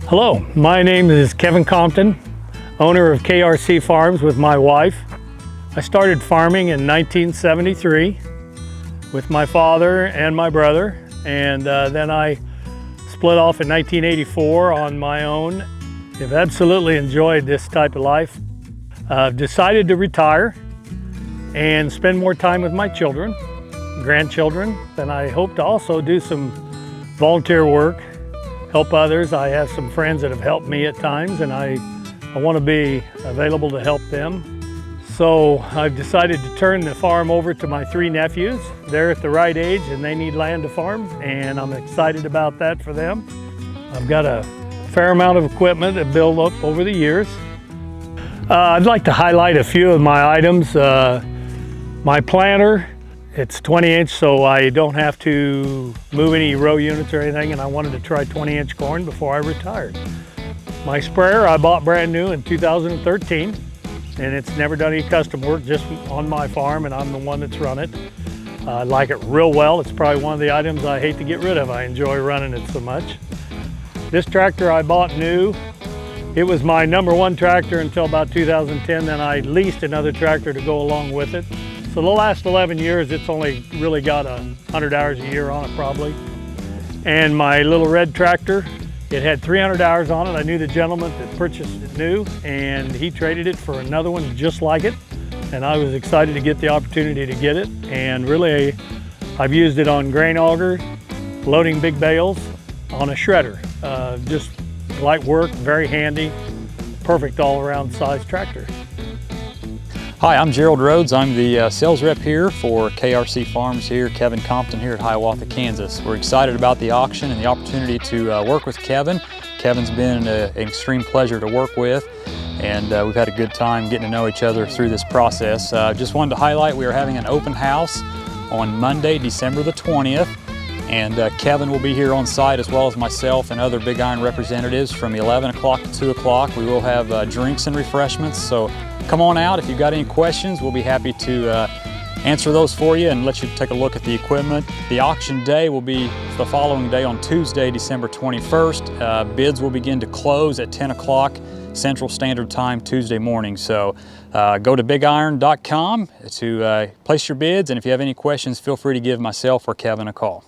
Hello, my name is Kevin Compton, owner of KRC Farms with my wife. I started farming in 1973 with my father and my brother, and then I split off in 1984 on my own. I've absolutely enjoyed this type of life. I've decided to retire and spend more time with my children, grandchildren, and I hope to also do some volunteer work, help others. I have some friends that have helped me at times, and I want to be available to help them. So I've decided to turn the farm over to my three nephews. They're at the right age and they need land to farm, and I'm excited about that for them. I've got a fair amount of equipment that built up over the years. I'd like to highlight a few of my items. My planter, it's 20-inch, so I don't have to move any row units or anything, and I wanted to try 20-inch corn before I retired. My sprayer I bought brand new in 2013, and it's never done any custom work, just on my farm, and I'm the one that's run it. I like it real well. It's probably one of the items I hate to get rid of. I enjoy running it so much. This tractor I bought new. It was my #1 tractor until about 2010, then I leased another tractor to go along with it. So the last 11 years, it's only really got 100 hours a year on it probably. And my little red tractor, it had 300 hours on it. I knew the gentleman that purchased it new, and he traded it for another one just like it. And I was excited to get the opportunity to get it. And really, I've used it on grain auger, loading big bales, on a shredder. Just light work, very handy, perfect all-around size tractor. Hi, I'm Gerald Rhodes. I'm the sales rep here for KRC Farms here, Kevin Compton here at Hiawatha, Kansas. We're excited about the auction and the opportunity to work with Kevin. Kevin's been an extreme pleasure to work with, and we've had a good time getting to know each other through this process. Just wanted to highlight we are having an open house on Monday, December the 20th, and Kevin will be here on site as well as myself and other BigIron representatives from 11 o'clock to 2 o'clock. We will have drinks and refreshments, so come on out. If you've got any questions, we'll be happy to answer those for you and let you take a look at the equipment. The auction day will be the following day on Tuesday, December 21st. Bids will begin to close at 10 o'clock Central Standard Time Tuesday morning. So go to BigIron.com to place your bids, and if you have any questions, feel free to give myself or Kevin a call.